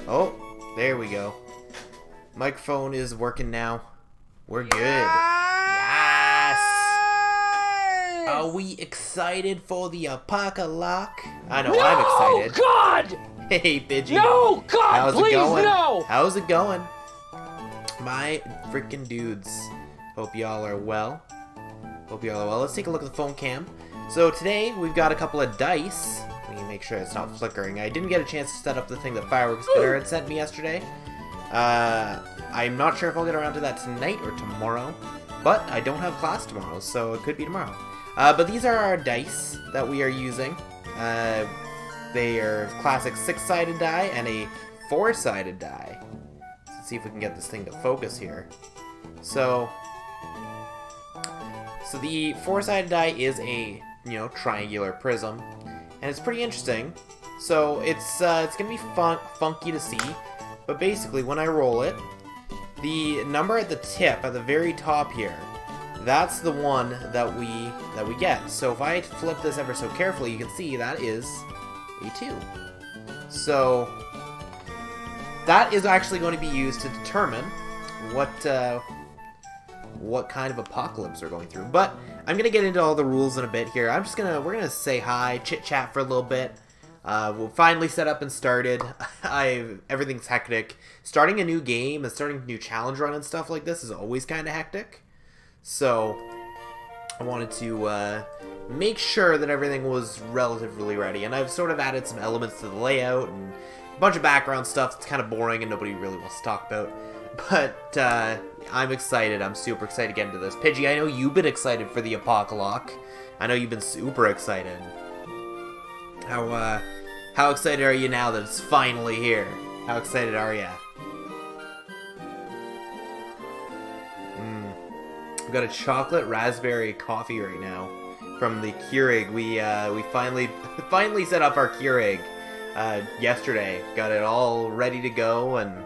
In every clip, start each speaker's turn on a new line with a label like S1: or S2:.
S1: Oh, there we go. Microphone is working now. We're good. Yes! Are we excited for the Apocolocke? I know, I'm excited.
S2: God!
S1: Hey, Pidgey.
S2: No, God,
S1: How's
S2: please,
S1: it going?
S2: no!
S1: How's it going? My freaking dudes. Hope y'all are well. Let's take a look at the phone cam. So today, we've got a couple of dice. Let me make sure it's not flickering. I didn't get a chance to set up the thing that Fireworks Spinner had sent me yesterday. I'm not sure if I'll get around to that tonight or tomorrow. But I don't have class tomorrow, so it could be tomorrow. But these are our dice that we are using. They are classic 6-sided die and a 4-sided die. Let's see if we can get this thing to focus here. So the 4-sided die is a, triangular prism, and it's pretty interesting. So it's gonna be funky to see, but basically when I roll it, the number at the tip, at the very top here, that's the one that we get. So if I flip this ever so carefully, you can see that is a 2. So that is actually going to be used to determine what kind of apocalypse we're going through. But I'm gonna get into all the rules in a bit here. We're gonna say hi, chit chat for a little bit. We'll finally set up and started. Everything's hectic. Starting a new game and starting a new challenge run and stuff like this is always kind of hectic. So I wanted to make sure that everything was relatively ready, and I've sort of added some elements to the layout and a bunch of background stuff that's kind of boring and nobody really wants to talk about. But I'm excited. I'm super excited to get into this. Pidgey, I know you've been excited for the Apocolocke. I know you've been super excited. How excited are you now that it's finally here? How excited are you? We've got a chocolate raspberry coffee right now from the Keurig. We finally set up our Keurig yesterday. Got it all ready to go, and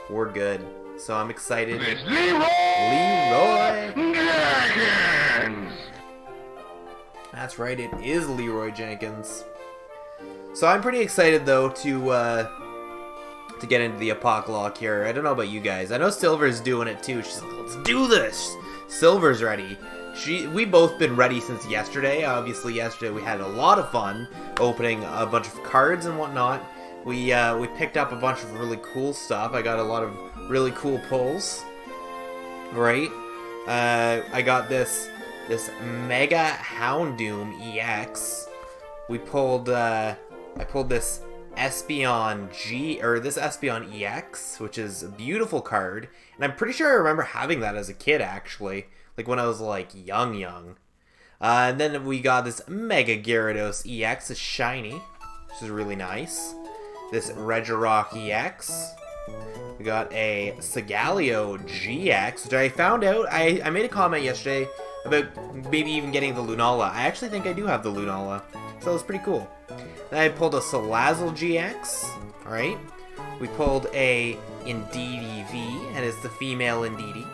S1: we're good. So I'm excited.
S3: It's
S1: Leroy
S3: Jenkins!
S1: That's right, it is Leroy Jenkins. So I'm pretty excited though to get into the Apocolocke here. I don't know about you guys. I know Silver's doing it too. She's like, let's do this. Silver's ready. We both been ready since yesterday. Obviously, yesterday we had a lot of fun opening a bunch of cards and whatnot. We picked up a bunch of really cool stuff. I got a lot of really cool pulls. Right? I got this Mega Houndoom EX. I pulled this Espeon this Espeon EX, which is a beautiful card, and I'm pretty sure I remember having that as a kid, actually, like when I was like young. And then we got this Mega Gyarados EX, a shiny, which is really nice. This Regirock EX. We got a Sigaleo GX, which I found out, I made a comment yesterday about maybe even getting the Lunala. I actually think I do have the Lunala, so it's pretty cool. Then I pulled a Salazzle GX, alright. We pulled a Indeedee V, and it's the female Indeedee.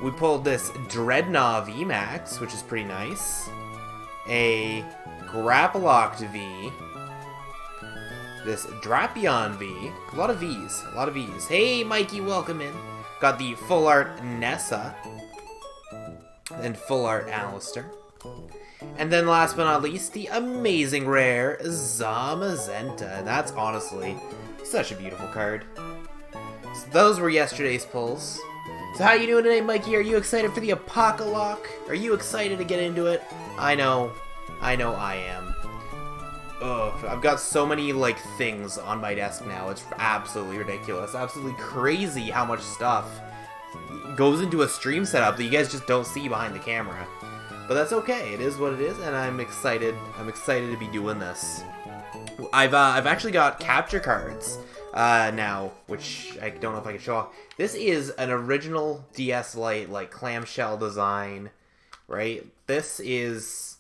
S1: We pulled this Dreadnought VMAX, which is pretty nice. A Grapploct V. This Drapion V. A lot of Vs. Hey, Mikey, welcome in. Got the Full Art Nessa. And Full Art Alistair. And then last but not least, the amazing rare Zamazenta. And that's honestly such a beautiful card. So those were yesterday's pulls. So how you doing today, Mikey? Are you excited for the Apocolocke? Are you excited to get into it? I know I am. Ugh, I've got so many, things on my desk now. It's absolutely ridiculous. Absolutely crazy how much stuff goes into a stream setup that you guys just don't see behind the camera. But that's okay. It is what it is, and I'm excited. I'm excited to be doing this. I've actually got capture cards now, which I don't know if I can show off. This is an original DS Lite, clamshell design, right? This is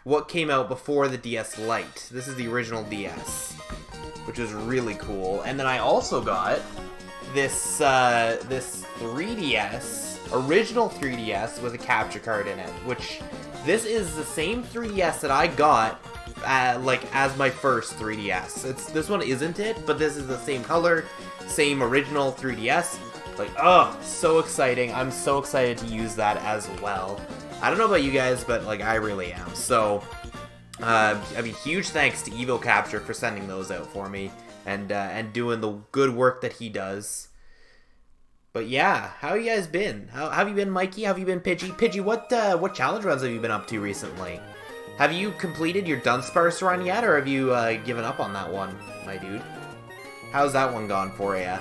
S1: what came out before the DS Lite. This is the original DS, which is really cool. And then I also got this 3DS, original 3DS with a capture card in it, which this is the same 3DS that I got like as my first 3DS. This one isn't it, but this is the same color, same original 3DS. Like, oh, so exciting. I'm so excited to use that as well. I don't know about you guys, but like I really am. So, I mean, huge thanks to Evo Capture for sending those out for me and doing the good work that he does. But yeah, how you guys been? How have you been, Mikey? How have you been, Pidgey? Pidgey, what challenge runs have you been up to recently? Have you completed your Dunsparce run yet, or have you given up on that one, my dude? How's that one gone for ya?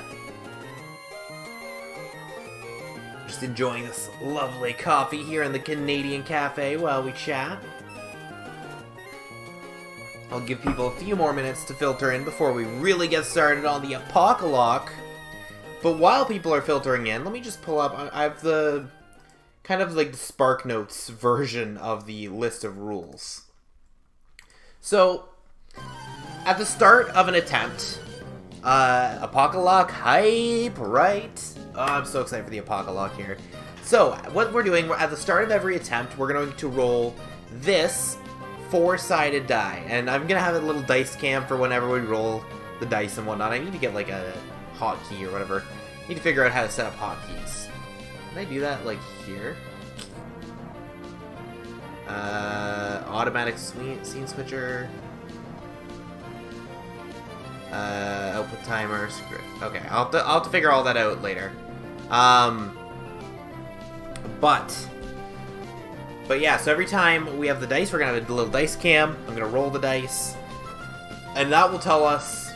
S1: Just enjoying this lovely coffee here in the Canadian cafe while we chat. I'll give people a few more minutes to filter in before we really get started on the Apocolocke. But while people are filtering in, let me just pull up. I have the kind of like the Spark Notes version of the list of rules. So, at the start of an attempt, Apocolocke hype, right? Oh, I'm so excited for the Apocolocke here. So, what we're doing, at the start of every attempt, we're going to roll this 4-sided die. And I'm going to have a little dice cam for whenever we roll the dice and whatnot. I need to get like a hotkey or whatever. I need to figure out how to set up hotkeys. Can I do that like here? Automatic scene switcher. Output timer, script. Okay, I'll have to figure all that out later. But yeah, so every time we have the dice, we're gonna have a little dice cam. I'm gonna roll the dice, and that will tell us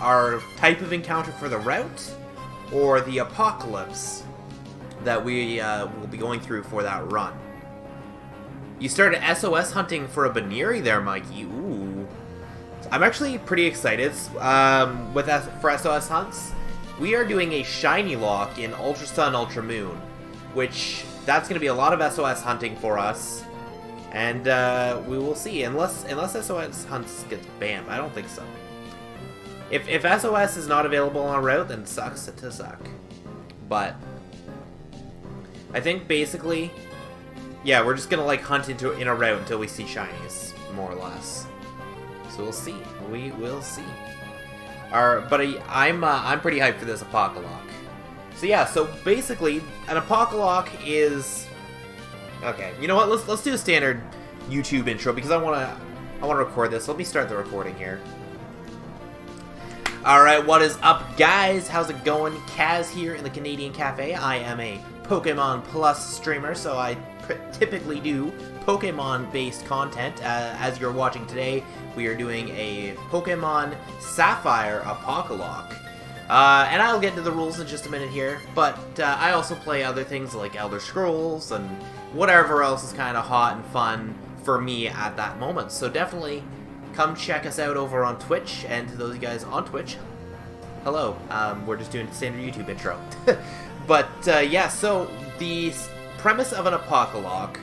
S1: our type of encounter for the route or the apocalypse that we will be going through for that run. You started SOS hunting for a Baneri there, Mikey. Ooh. I'm actually pretty excited for SOS hunts. We are doing a shiny lock in Ultra Sun, Ultra Moon, which that's going to be a lot of SOS hunting for us, and we will see. Unless SOS hunts gets banned, I don't think so. If SOS is not available on a route, then it sucks to suck. But I think basically, yeah, we're just gonna like hunt in a route until we see shinies, more or less. So we'll see. We will see. But I'm pretty hyped for this Apocolocke. So yeah, so basically, an Apocolocke is okay. You know what? Let's do a standard YouTube intro because I wanna record this. Let me start the recording here. Alright, what is up, guys? How's it going? Kaz here in the Canadian Cafe. I am a Pokemon Plus streamer, so I typically do Pokemon-based content. As you're watching today, we are doing a Pokémon Sapphire Apocolocke. And I'll get into the rules in just a minute here, but I also play other things like Elder Scrolls and whatever else is kind of hot and fun for me at that moment. So definitely come check us out over on Twitch, and to those of you guys on Twitch, hello. We're just doing a standard YouTube intro. But yeah, so the premise of an Apocolocke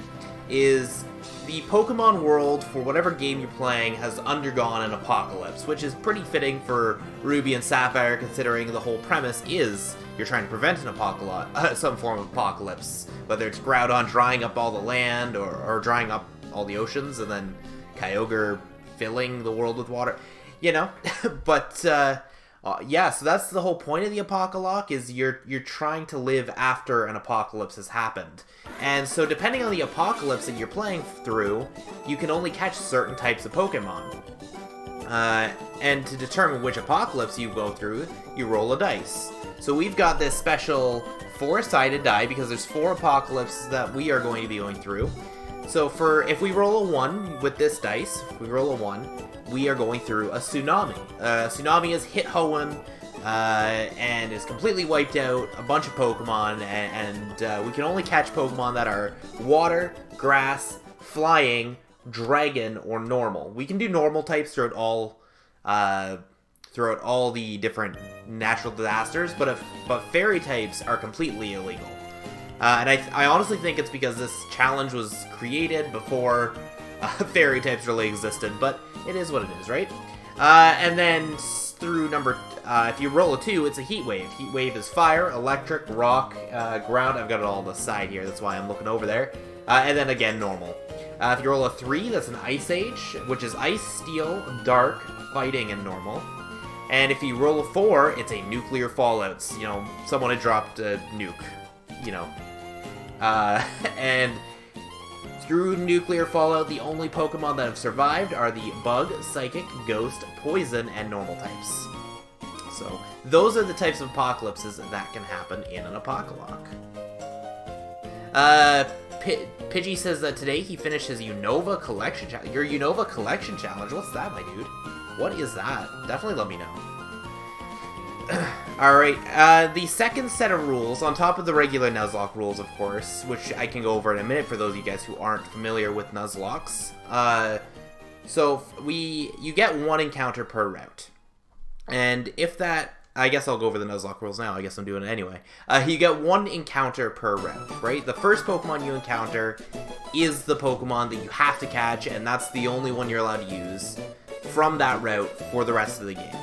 S1: is the Pokemon world for whatever game you're playing has undergone an apocalypse, which is pretty fitting for Ruby and Sapphire, considering the whole premise is you're trying to prevent an apocalypse, some form of apocalypse, whether it's Groudon drying up all the land or drying up all the oceans, and then Kyogre filling the world with water, you know. But yeah, so that's the whole point of the Apocolocke, is you're trying to live after an apocalypse has happened. And so depending on the apocalypse that you're playing through, you can only catch certain types of Pokemon. And to determine which apocalypse you go through, you roll a dice. So we've got this special 4-sided die because there's 4 apocalypses that we are going to be going through. So if we roll a 1 with this dice, if we roll a 1, we are going through a tsunami. Tsunami has hit Hoenn and is completely wiped out a bunch of Pokemon, and we can only catch Pokemon that are water, grass, flying, dragon, or normal. We can do normal types throughout all the different natural disasters, but fairy types are completely illegal. And I honestly think it's because this challenge was created before fairy types really existed, but it is what it is, right? And then through if you roll a 2, it's a Heat Wave. Heat Wave is fire, electric, rock, ground. I've got it all on the side here, that's why I'm looking over there. And then again, normal. If you roll a 3, that's an Ice Age, which is ice, steel, dark, fighting, and normal. And if you roll a 4, it's a nuclear fallout. You know, someone had dropped a nuke, you know. And through nuclear fallout, the only Pokemon that have survived are the Bug, Psychic, Ghost, Poison, and normal types. So, those are the types of apocalypses that can happen in an Apocolock. Pidgey says that today he finished his Unova Collection Challenge. Your Unova Collection Challenge? What's that, my dude? What is that? Definitely let me know. Alright, the second set of rules, on top of the regular Nuzlocke rules, of course, which I can go over in a minute for those of you guys who aren't familiar with Nuzlocks. You get 1 encounter per route. And if that... I guess I'll go over the Nuzlocke rules now. I guess I'm doing it anyway. You get 1 encounter per route, right? The first Pokemon you encounter is the Pokemon that you have to catch, and that's the only one you're allowed to use from that route for the rest of the game.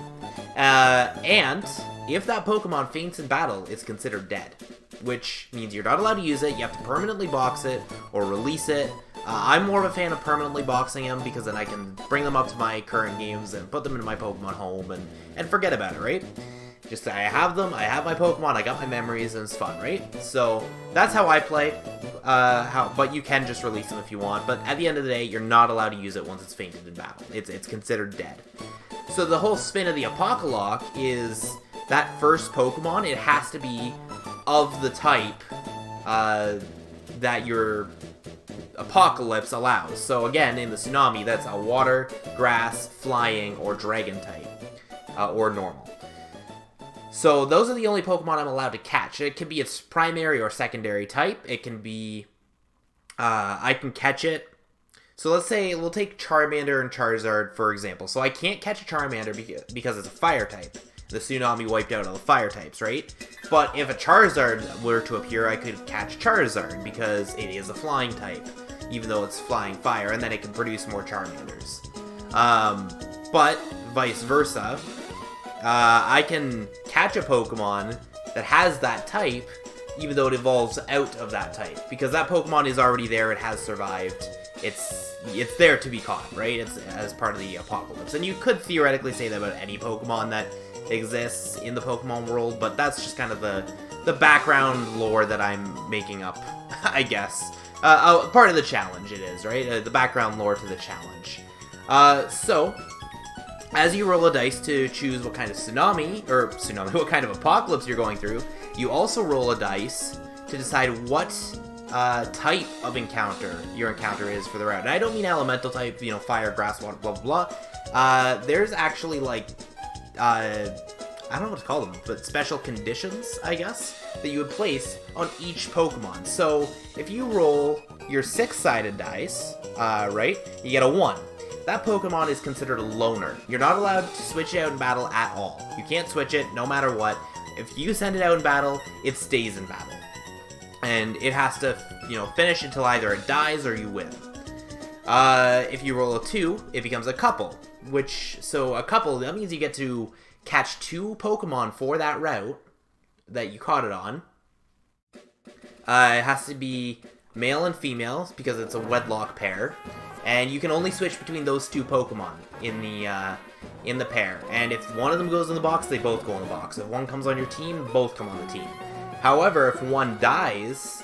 S1: And if that Pokemon faints in battle, it's considered dead, which means you're not allowed to use it. You have to permanently box it or release it. I'm more of a fan of permanently boxing them because then I can bring them up to my current games and put them into my Pokemon home and forget about it, right? Just I have them, I have my Pokemon, I got my memories, and it's fun, right? So that's how I play. But you can just release them if you want. But at the end of the day, you're not allowed to use it once it's fainted in battle. It's considered dead. So the whole spin of the Apocolock is that first Pokemon, it has to be of the type that your Apocalypse allows. So again, in the Tsunami, that's a water, grass, flying, or dragon type, or normal. So those are the only Pokemon I'm allowed to catch. It can be its primary or secondary type. It can be, I can catch it. So let's say we'll take Charmander and Charizard for example. So I can't catch a Charmander because it's a fire type. The Tsunami wiped out all the fire types, right? But if a Charizard were to appear, I could catch Charizard because it is a flying type, even though it's flying fire, and then it can produce more Charmanders. But vice versa, I can catch a Pokemon that has that type, even though it evolves out of that type, because that Pokemon is already there, it has survived, it's there to be caught, right? It's as part of the Apocalypse. And you could theoretically say that about any Pokemon that exists in the Pokemon world, but that's just kind of the background lore that I'm making up, I guess. Part of the challenge it is, right? The background lore to the challenge. So, as you roll a dice to choose what kind of what kind of apocalypse you're going through, you also roll a dice to decide what type of encounter your encounter is for the route. And I don't mean elemental type, you know, fire, grass, water, blah, blah, blah. There's actually, like, I don't know what to call them, but special conditions, I guess, that you would place on each Pokemon. So, if you roll your 6-sided dice, right, you get a 1. That Pokemon is considered a loner. You're not allowed to switch it out in battle at all. You can't switch it, no matter what. If you send it out in battle, it stays in battle. And it has to, you know, finish until either it dies or you win. If you roll a 2, it becomes a couple. So a couple, that means you get to catch 2 Pokemon for that route that you caught it on. It has to be male and female because it's a wedlock pair. And you can only switch between those 2 Pokemon in the pair. And if one of them goes in the box, they both go in the box. If one comes on your team, both come on the team. However, if one dies,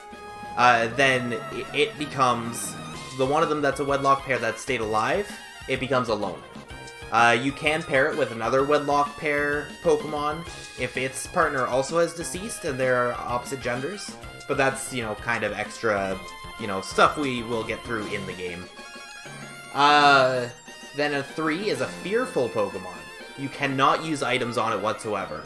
S1: then it becomes the one of them that's a wedlock pair that stayed alive, it becomes a loner. You can pair it with another wedlock pair Pokemon if its partner also has deceased and they're opposite genders. But that's, you know, kind of extra, you know, stuff we will get through in the game. Then a 3 is a fearful Pokemon. You cannot use items on it whatsoever.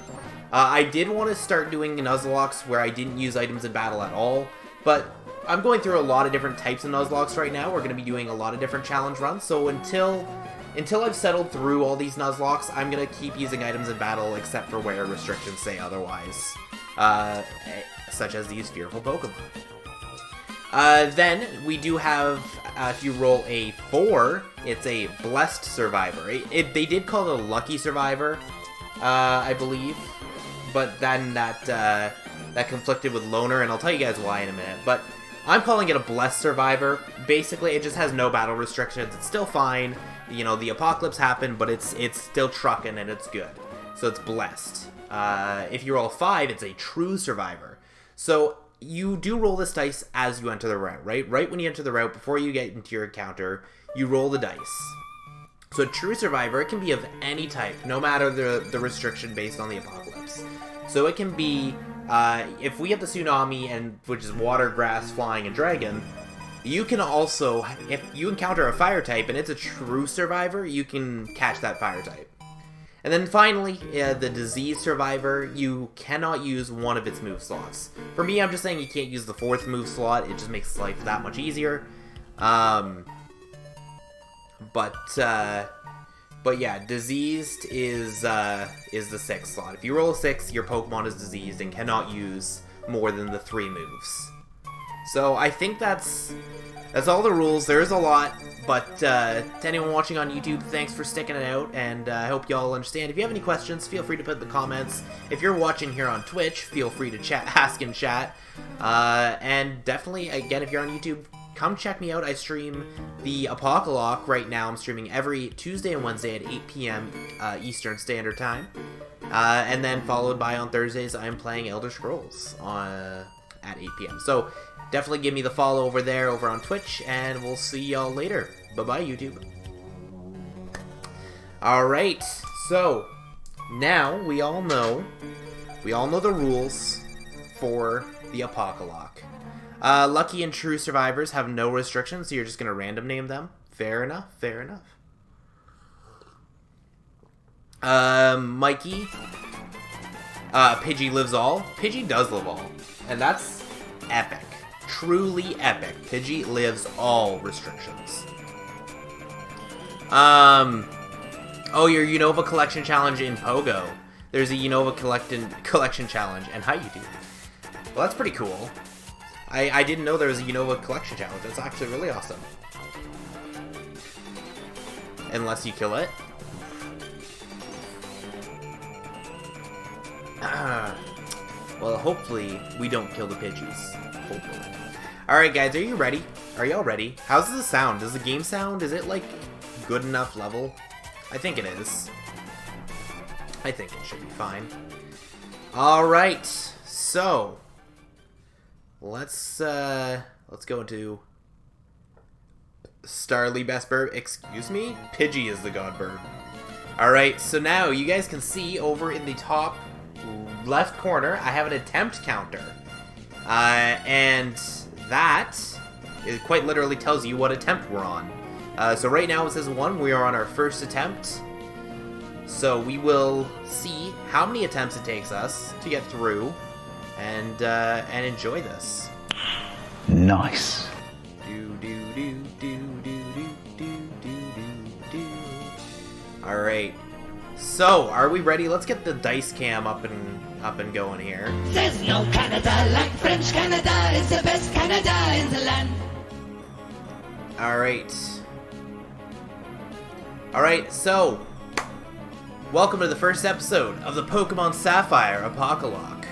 S1: I did want to start doing Nuzlocks where I didn't use items in battle at all, but I'm going through a lot of different types of Nuzlocks right now. We're going to be doing a lot of different challenge runs, so until I've settled through all these Nuzlocks, I'm going to keep using items in battle except for where restrictions say otherwise, such as these fearful Pokemon. Then we do have, if you roll a 4, it's a blessed survivor. They did call it a lucky survivor, I believe. But then that conflicted with Loner, and I'll tell you guys why in a minute. But I'm calling it a Blessed Survivor. Basically, it just has no battle restrictions. It's still fine. You know, the apocalypse happened, but it's still trucking and it's good. So it's blessed. If you roll 5, it's a true survivor. So you do roll this dice as you enter the route, right? Right when you enter the route, before you get into your encounter, you roll the dice. So a true survivor, it can be of any type, no matter the restriction based on the apocalypse. So it can be, if we have the tsunami, which is water, grass, flying, and dragon, you can also, if you encounter a fire type and it's a true survivor, you can catch that fire type. And then finally, the disease survivor, you cannot use one of its move slots. For me, I'm just saying you can't use the 4th move slot, it just makes life that much easier. But yeah, diseased is the 6th slot. If you roll a 6, your Pokemon is diseased and cannot use more than the 3 moves. So I think that's all the rules. There is a lot, but to anyone watching on YouTube, thanks for sticking it out, and I hope y'all understand. If you have any questions, feel free to put in the comments. If you're watching here on Twitch, feel free to ask in chat. And definitely, again, if you're on YouTube, come check me out. I stream the Apocolocke right now. I'm streaming every Tuesday and Wednesday at 8 p.m. Eastern Standard Time. And then followed by on Thursdays, I'm playing Elder Scrolls at 8 p.m. So definitely give me the follow over there, over on Twitch, and we'll see y'all later. Bye-bye, YouTube. Alright, so now we all know the rules for the Apocolocke. Lucky and true survivors have no restrictions, so you're just going to random name them. Fair enough, fair enough. Mikey. Pidgey lives all. Pidgey does live all. And that's epic. Truly epic. Pidgey lives all restrictions. Oh, your Unova collection challenge in Pogo. There's a Unova collection challenge. And hi, YouTube. Well, that's pretty cool. I didn't know there was a Unova collection challenge. That's actually really awesome. Unless you kill it. Well, hopefully we don't kill the Pidgeys. Hopefully. Alright guys, are you ready? Are y'all ready? How's the sound? Does the game sound? Is it like good enough level? I think it is. I think it should be fine. Alright, so let's go into Starly Best Bird. Excuse me? Pidgey is the god bird. Alright, so now you guys can see over in the top left corner, I have an attempt counter. And that it quite literally tells you what attempt we're on. So right now it says 1, we are on our first attempt. So we will see how many attempts it takes us to get through and enjoy this.
S2: Nice.
S1: Alright. So, are we ready? Let's get the dice cam up and going here.
S4: There's no Canada like French Canada. It's the best Canada in the land.
S1: Alright. Alright, so welcome to the first episode of the Pokémon Sapphire Apocolocke.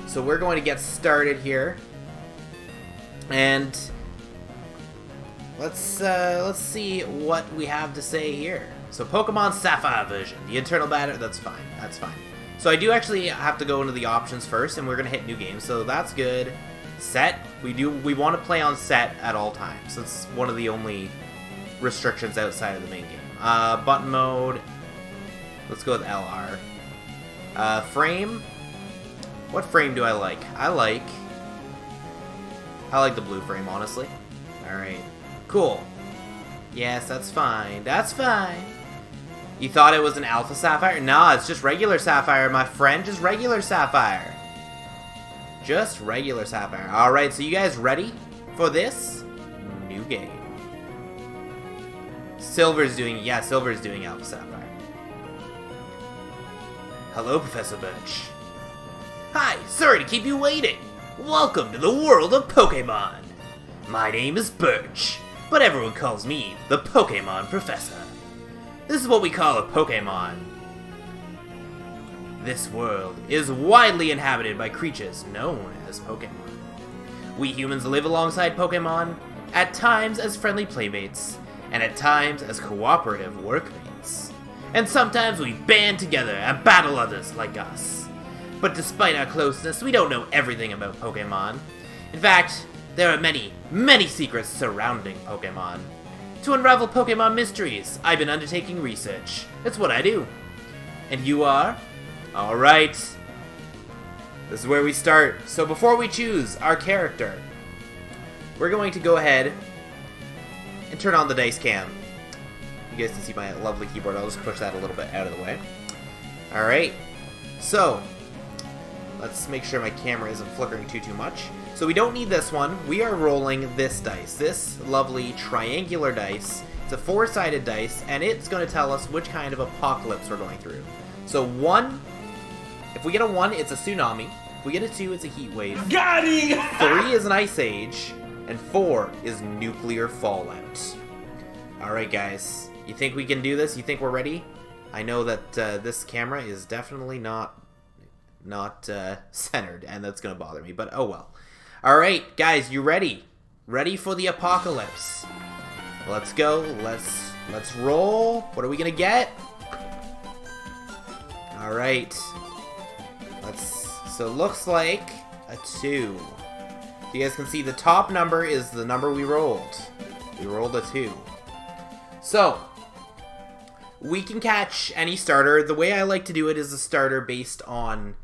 S1: So we're going to get started here. And let's see what we have to say here. So Pokemon Sapphire version, the internal matter, that's fine, that's fine. So I do actually have to go into the options first, and we're gonna hit new game, so that's good. Set, we want to play on set at all times. That's one of the only restrictions outside of the main game. Button mode, let's go with LR. Frame, what frame do I like? I like the blue frame, honestly. Alright, cool. Yes, that's fine, that's fine. You thought it was an Alpha Sapphire? Nah, it's just regular Sapphire, my friend. Just regular Sapphire. Just regular Sapphire. Alright, so you guys ready for this? New game. Silver's doing Alpha Sapphire. Hello, Professor Birch. Hi, sorry to keep you waiting. Welcome to the world of Pokemon. My name is Birch, but everyone calls me the Pokemon Professor. This is what we call a Pokemon. This world is widely inhabited by creatures known as Pokémon. We humans live alongside Pokémon, at times as friendly playmates, and at times as cooperative workmates. And sometimes we band together and battle others like us. But despite our closeness, we don't know everything about Pokémon. In fact, there are many, many secrets surrounding Pokémon. To unravel Pokémon mysteries, I've been undertaking research. It's what I do. And you are? Alright. This is where we start. So before we choose our character, we're going to go ahead and turn on the dice cam. You guys can see my lovely keyboard. I'll just push that a little bit out of the way. Alright. So, let's make sure my camera isn't flickering too much. So we don't need this one. We are rolling this dice. This lovely triangular dice. It's a 4-sided dice, and it's going to tell us which kind of apocalypse we're going through. So 1, if we get a 1, it's a tsunami. If we get a 2, it's a heat wave.
S3: Got him!
S1: 3 is an ice age, and 4 is nuclear fallout. Alright guys, you think we can do this? You think we're ready? I know that this camera is definitely not centered, and that's gonna bother me, but oh well. Alright guys, you ready? Ready for the apocalypse? Let's go, let's roll. What are we gonna get? Alright. So it looks like a 2. You guys can see the top number is the number we rolled. We rolled a 2. So, we can catch any starter. The way I like to do it is a starter based on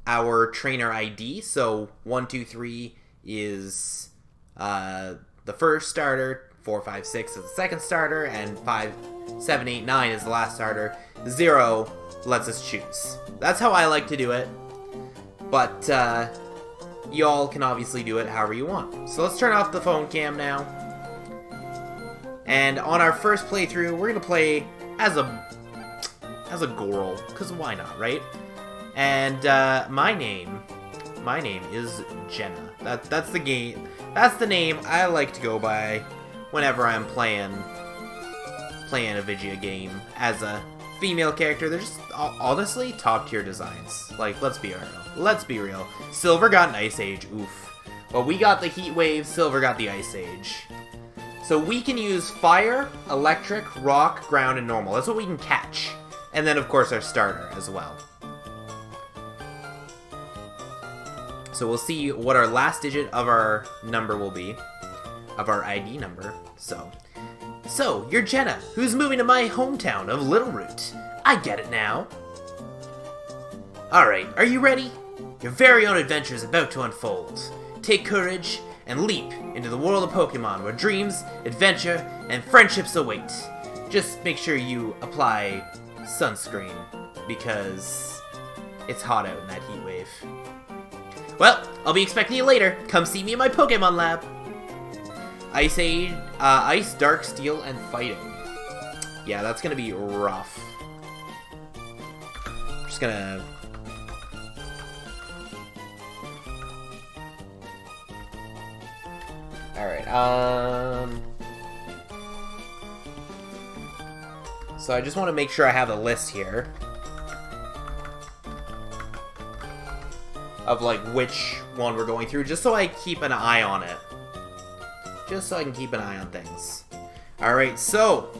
S1: our trainer ID. So, 1, 2, 3 is the first starter, 4, 5, 6 is the second starter, and 5, 7, 8, 9 is the last starter. 0 lets us choose. That's how I like to do it. But, y'all can obviously do it however you want. So let's turn off the phone cam now. And on our first playthrough, we're gonna play as a girl, because why not, right? And my name is Jenna. That's the game. That's the name I like to go by whenever I'm playing a video game as a female character. They're just honestly top tier designs. Like, let's be real. Let's be real. Silver got an ice age. Oof. Well, we got the heat wave. Silver got the ice age. So we can use fire, electric, rock, ground, and normal. That's what we can catch. And then, of course, our starter as well. So we'll see what our last digit of our number will be. Of our ID number. So, you're Jenna, who's moving to my hometown of Little Root. I get it now. Alright, are you ready? Your very own adventure is about to unfold. Take courage and leap into the world of Pokemon, where dreams, adventure, and friendships await. Just make sure you apply sunscreen, because it's hot out in that heat wave. Well, I'll be expecting you later. Come see me in my Pokemon lab. Ice Age, Ice, Dark, Steel, and Fighting. Yeah, that's gonna be rough. I'm just gonna... Alright, so I just want to make sure I have a list here of, like, which one we're going through, just so I keep an eye on it. Just so I can keep an eye on things. Alright, so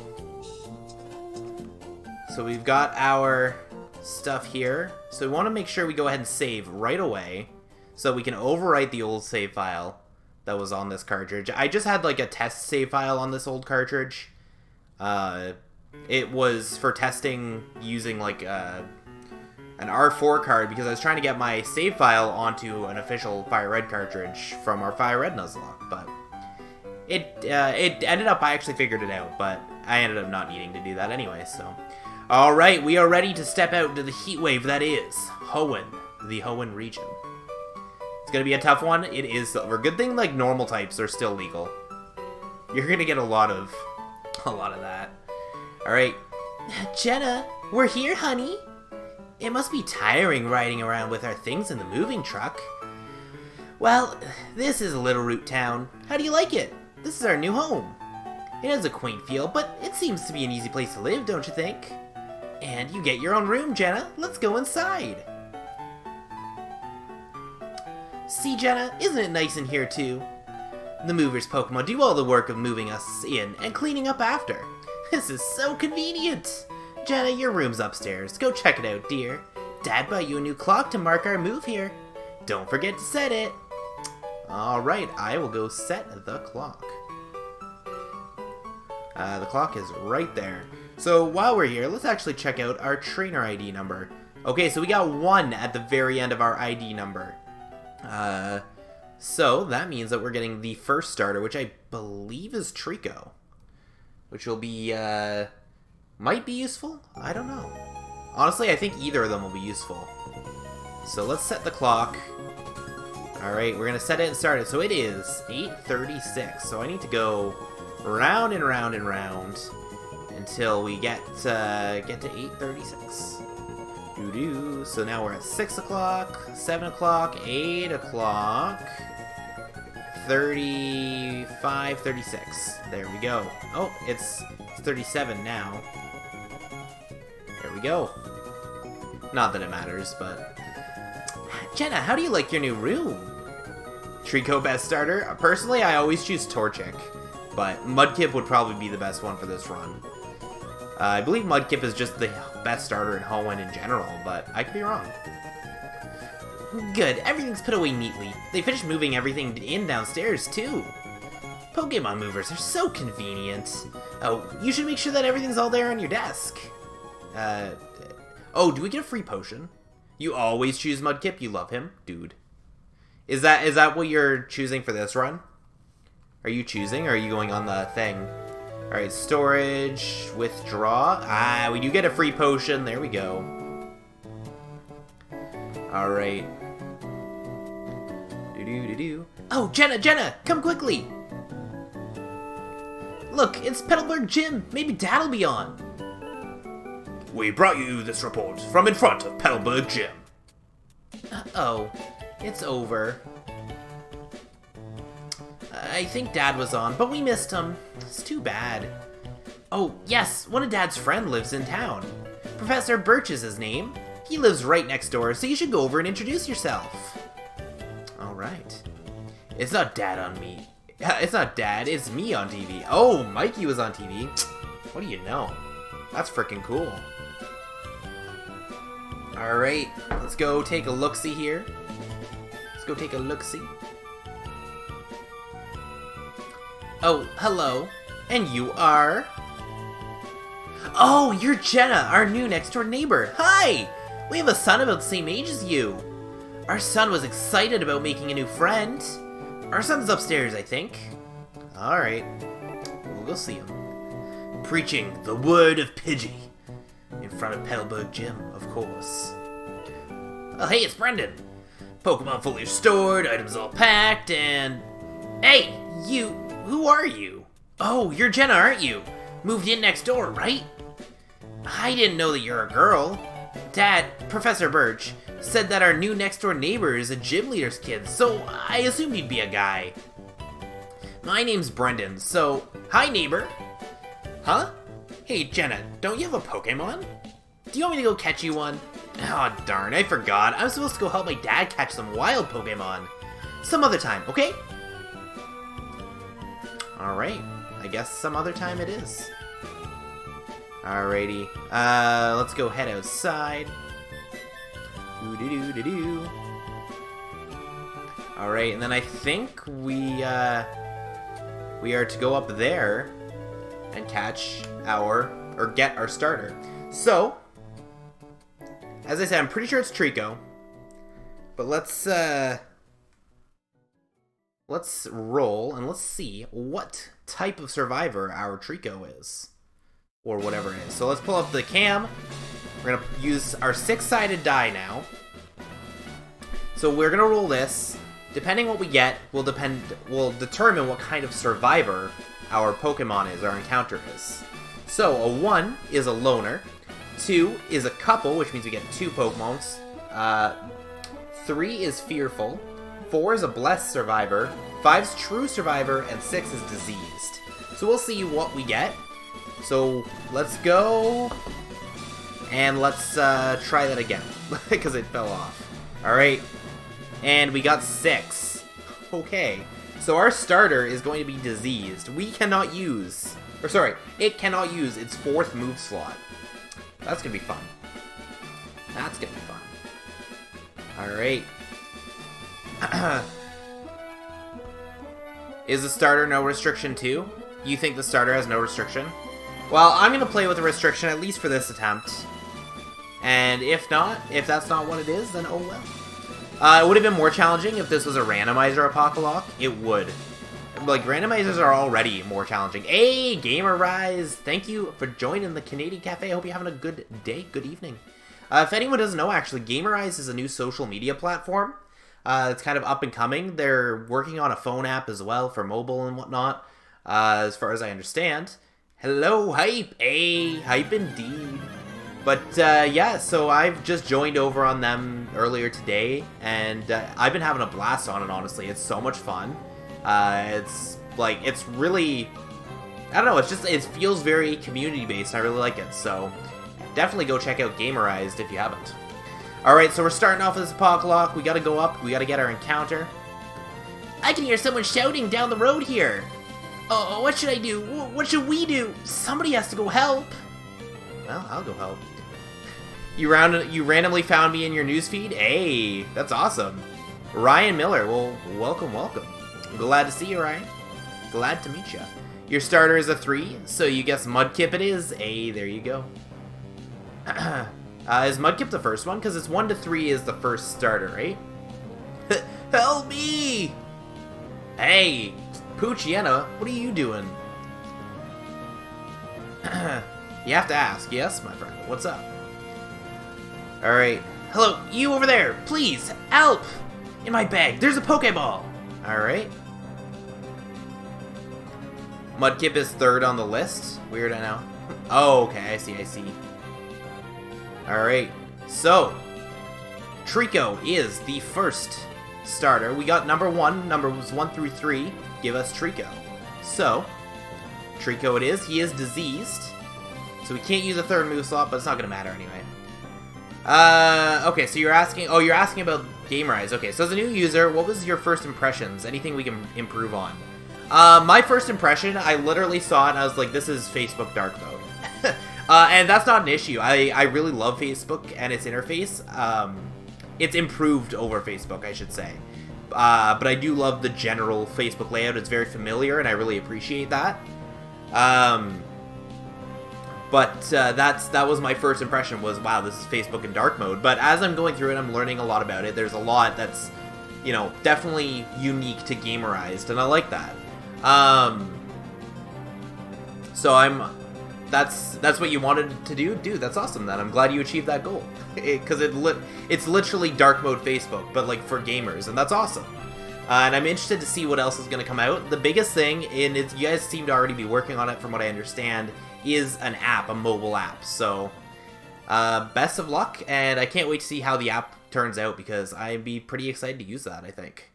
S1: we've got our stuff here. So we want to make sure we go ahead and save right away, so we can overwrite the old save file that was on this cartridge. I just had like a test save file on this old cartridge. It was for testing using like an R4 card, because I was trying to get my save file onto an official Fire Red cartridge from our Fire Red Nuzlocke, but it ended up, I actually figured it out, but I ended up not needing to do that anyway, so. Alright, we are ready to step out into the heat wave that is Hoenn, the Hoenn region. It's gonna be a tough one. It is Silver. Good thing, like, normal types are still legal. You're gonna get a lot of that. Alright. Jenna, we're here, honey. It must be tiring riding around with our things in the moving truck. Well, this is Little Root Town. How do you like it? This is our new home. It has a quaint feel, but it seems to be an easy place to live, don't you think? And you get your own room, Jenna. Let's go inside. See, Jenna, isn't it nice in here too? The movers Pokemon do all the work of moving us in and cleaning up after. This is so convenient. Jenna, your room's upstairs. Go check it out, dear. Dad bought you a new clock to mark our move here. Don't forget to set it. Alright, I will go set the clock. The clock is right there. So while we're here, let's actually check out our trainer ID number. Okay, so we got 1 at the very end of our ID number. So that means that we're getting the first starter, which I believe is Trico. Which will be, might be useful? I don't know. Honestly, I think either of them will be useful. So let's set the clock. Alright, we're gonna set it and start it. So it is 8:36. So I need to go round and round and round until we get to 8:36. Doo-doo. So now we're at 6 o'clock, 7 o'clock, 8 o'clock, 35, 36. There we go. Oh, it's 37 now. There we go. Not that it matters, but... Jenna, how do you like your new room? Trico best starter? Personally, I always choose Torchic, but Mudkip would probably be the best one for this run. I believe Mudkip is just the best starter in Hoenn in general, but I could be wrong. Good, everything's put away neatly. They finished moving everything in downstairs, too. Pokemon movers are so convenient. Oh, you should make sure that everything's all there on your desk. Oh, do we get a free potion? You always choose Mudkip? You love him? Dude. Is that what you're choosing for this run? Are you choosing, or are you going on the thing? Alright, storage, withdraw. Ah, we do get a free potion. There we go. Alright. Do-do-do-do. Oh, Jenna, come quickly! Look, it's Petalburg Gym. Maybe Dad'll be on. We brought you this report from in front of Petalburg Gym. Oh, it's over. I think Dad was on, but we missed him. It's too bad. Oh, yes, one of Dad's friends lives in town. Professor Birch is his name. He lives right next door, so you should go over and introduce yourself. Alright. It's not Dad on me. It's not Dad, it's me on TV. Oh, Mikey was on TV. What do you know? That's freaking cool. Alright, let's go take a look-see here. Let's go take a look-see. Oh, hello. And you are? Oh, you're Jenna, our new next-door neighbor. Hi! We have a son about the same age as you. Our son was excited about making a new friend. Our son's upstairs, I think. Alright. We'll go see him. Preaching the word of Pidgey. In front of Petalburg Gym, of course. Oh, hey, it's Brendan. Pokemon fully restored, items all packed, and... Hey, you... Who are you? Oh, you're Jenna, aren't you? Moved in next door, right? I didn't know that you're a girl. Dad, Professor Birch, said that our new next-door neighbor is a gym leader's kid, so I assumed you'd be a guy. My name's Brendan, so... Hi, neighbor. Huh? Hey, Jenna, don't you have a Pokemon? Do you want me to go catch you one? Oh, darn, I forgot. I'm supposed to go help my dad catch some wild Pokemon. Some other time, okay? Alright, I guess some other time it is. Alrighty, let's go head outside. Doo-doo-doo-doo-doo. Alright, and then I think we are to go up there and catch or get our starter. So, as I said, I'm pretty sure it's Trico, but let's roll and let's see what type of survivor our Trico is. Or whatever it is. So let's pull up the cam. We're going to use our 6-sided die now. So we're going to roll this. Depending what we get will determine what kind of survivor our Pokemon is, our encounter is. So a 1 is a loner. 2 is a couple, which means we get 2 Pokemons. 3 is fearful. 4 is a blessed survivor. 5's true survivor, and 6 is diseased. So we'll see what we get. So let's go And let's try that again, because it fell off. Alright, and we got 6. Okay, so our starter is going to be diseased. We cannot use, or sorry, it cannot use its 4th move slot. That's going to be fun. That's going to be fun. Alright. Is the starter no restriction too? You think the starter has no restriction? Well, I'm going to play with a restriction, at least for this attempt. And if not, if that's not what it is, then oh well. It would have been more challenging if this was a randomizer Apocolocke. It would. Like, randomizers are already more challenging. Hey, Gamer Rise! Thank you for joining the Canadian Cafe. I hope you're having a good day, good evening. If anyone doesn't know, actually, Gamer Rise is a new social media platform. It's kind of up and coming. They're working on a phone app as well for mobile and whatnot, as far as I understand. Hello, Hype! Hey, Hype indeed. But, yeah, so I've just joined over on them earlier today, and I've been having a blast on it, honestly. It's so much fun. It's, like, it's really, I don't know, it's just, it feels very community-based. I really like it, so definitely go check out Gamerized if you haven't. Alright, so we're starting off with this Apocolocke. We gotta go up, we gotta get our encounter. I can hear someone shouting down the road here. Oh, what should I do? What should we do? Somebody has to go help. Well, I'll go help. You randomly found me in your newsfeed? Hey, that's awesome. Ryan Miller, well, welcome, welcome. I'm glad to see you, Ryan. Glad to meet you. Your starter is a 3, so you guess Mudkip it is. Hey, there you go. Is Mudkip the first one? Because it's 1 to 3 is the first starter, right? Help me! Hey, Poochyena, what are you doing? You have to ask. Yes, my friend. What's up? Alright. Hello, you over there. Please, help! In my bag, there's a Pokeball. Alright. Mudkip is 3rd on the list. Weird, I know. Oh, okay. I see, I see. Alright. So, Trico is the first starter. We got number 1. Numbers 1 through 3 give us Trico. So, Trico it is. He is diseased. So we can't use a 3rd move slot, but it's not going to matter anyway. Okay, so you're asking... Oh, you're asking about Gamerise. Okay, so as a new user, what was your first impressions? Anything we can improve on? My first impression, I literally saw it and I was like, this is Facebook dark mode. And that's not an issue. I really love Facebook and its interface. It's improved over Facebook, I should say. But I do love the general Facebook layout. It's very familiar and I really appreciate that. But that was my first impression was, wow, this is Facebook in dark mode. But as I'm going through it, I'm learning a lot about it. There's a lot that's, you know, definitely unique to Gamerized, and I like that. So that's what you wanted to do? Dude, that's awesome then. I'm glad you achieved that goal. Because it's literally dark mode Facebook, but like for gamers, and that's awesome. And I'm interested to see what else is going to come out. The biggest thing, and you guys seem to already be working on it from what I understand, is an app, a mobile app. So, best of luck, and I can't wait to see how the app turns out, because I'd be pretty excited to use that, I think.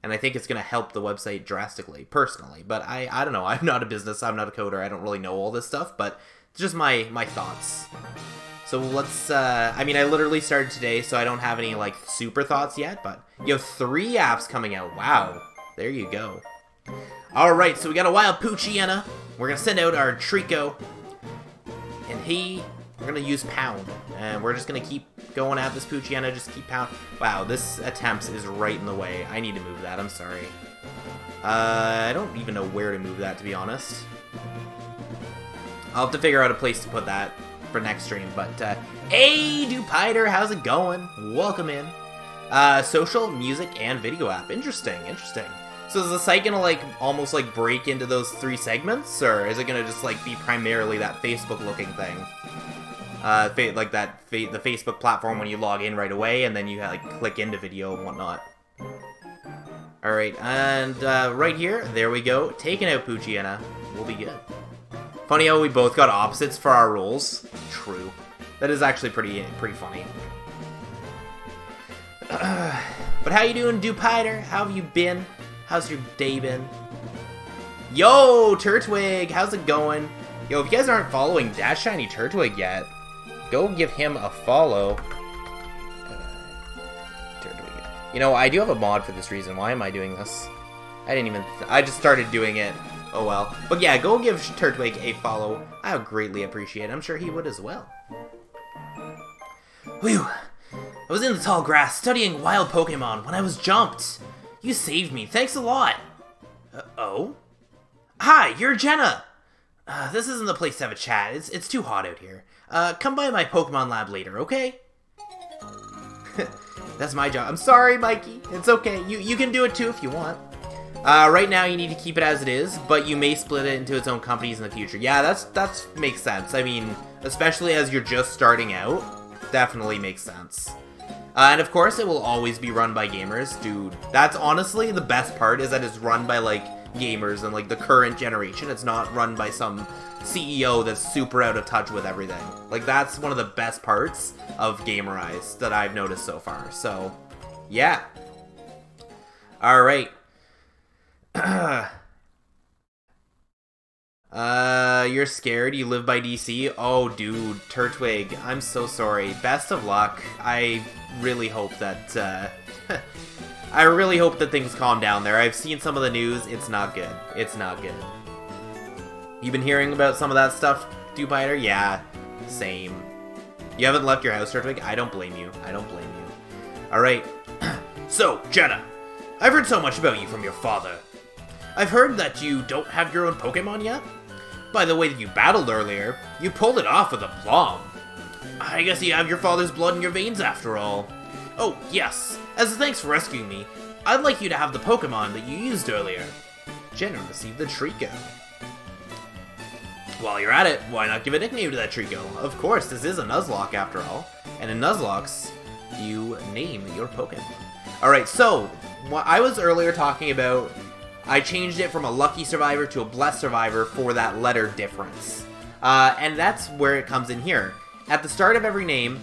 S1: And I think it's going to help the website drastically, personally. But I don't know, I'm not a business, I'm not a coder, I don't really know all this stuff, but it's just my thoughts. So let's, I mean, I literally started today, so I don't have any, like, super thoughts yet, but you have 3 apps coming out. Wow. There you go. Alright, so we got a Wild Poochyena. We're going to send out our Trico. And we're going to use Pound. And we're just going to keep going at this Poochyena, just keep Pound. Wow, this attempt is right in the way. I need to move that, I'm sorry. I don't even know where to move that, to be honest. I'll have to figure out a place to put that for next stream, but, hey, Dupider, how's it going? Welcome in. Social, music, and video app. Interesting, interesting. So is the site gonna, like, almost, like, break into those 3 segments, or is it gonna just, like, be primarily that Facebook-looking thing? Like the Facebook platform when you log in right away, and then you, like, click into video and whatnot. Alright, and, right here, there we go. Taking out Poochyena. We'll be good. Funny how we both got opposites for our roles. True. That is actually pretty funny. But how you doing, Dupider? How have you been? How's your day been? Yo, Turtwig! How's it going? Yo, if you guys aren't following Dash Shiny Turtwig yet, go give him a follow. You know, I do have a mod for this reason. Why am I doing this? I didn't even... I just started doing it. Oh well. But yeah, go give Turtwig a follow. I would greatly appreciate it. I'm sure he would as well. Whew. I was in the tall grass studying wild Pokemon when I was jumped. You saved me. Thanks a lot. Oh? Hi, you're Jenna. This isn't the place to have a chat. It's too hot out here. Come by my Pokemon lab later, okay? That's my job. I'm sorry, Mikey. It's okay. You can do it too if you want. Right now you need to keep it as it is, but you may split it into its own companies in the future. Yeah, that's makes sense. I mean, especially as you're just starting out, definitely makes sense. And of course, it will always be run by gamers, dude. That's honestly the best part, is that it's run by, like, gamers and, like, the current generation. It's not run by some CEO that's super out of touch with everything. Like, that's one of the best parts of Gamerize that I've noticed so far. So, yeah. Alright. You're scared? You live by DC? Oh, dude, Turtwig, I'm so sorry. Best of luck. I really hope that, I really hope that things calm down there. I've seen some of the news. It's not good. It's not good. You been hearing about some of that stuff, Dewbiter? Yeah, same. You haven't left your house, Turtwig? I don't blame you. I don't blame you. Alright. So, Jenna, I've heard so much about you from your father. I've heard that you don't have your own Pokemon yet? By the way that you battled earlier, you pulled it off with aplomb. I guess you have your father's blood in your veins after all. Oh, yes. As a thanks for rescuing me, I'd like you to have the Pokemon that you used earlier. Jenna received the Trico. While you're at it, why not give a nickname to that Trico? Of course, this is a Nuzlocke after all. And in Nuzlocks, you name your Pokemon. Alright, so, what I was earlier talking about, I changed it from a Lucky Survivor to a Blessed Survivor for that letter difference. And that's where it comes in here. At the start of every name,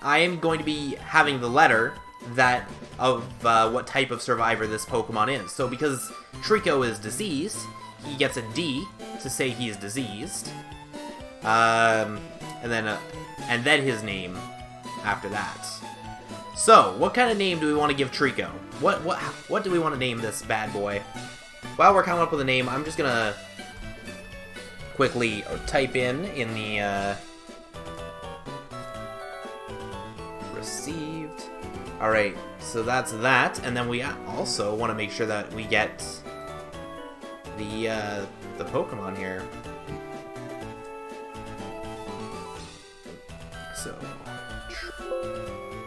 S1: I am going to be having the letter that of what type of survivor this Pokemon is. So because Trico is diseased, he gets a D to say he is diseased. And then his name after that. So, what kind of name do we want to give Trico? What do we want to name this bad boy? While we're coming up with a name, I'm just gonna quickly type in the received. Alright, so that's that, and then we also want to make sure that we get the Pokemon here. So,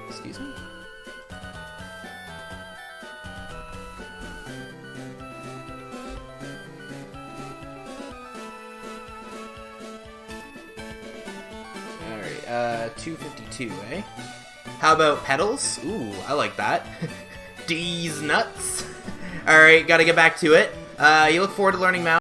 S1: excuse me? Alright, 252, eh? How about Petals? Ooh, I like that. D's nuts. Alright, gotta get back to it. You look forward to learning Mount?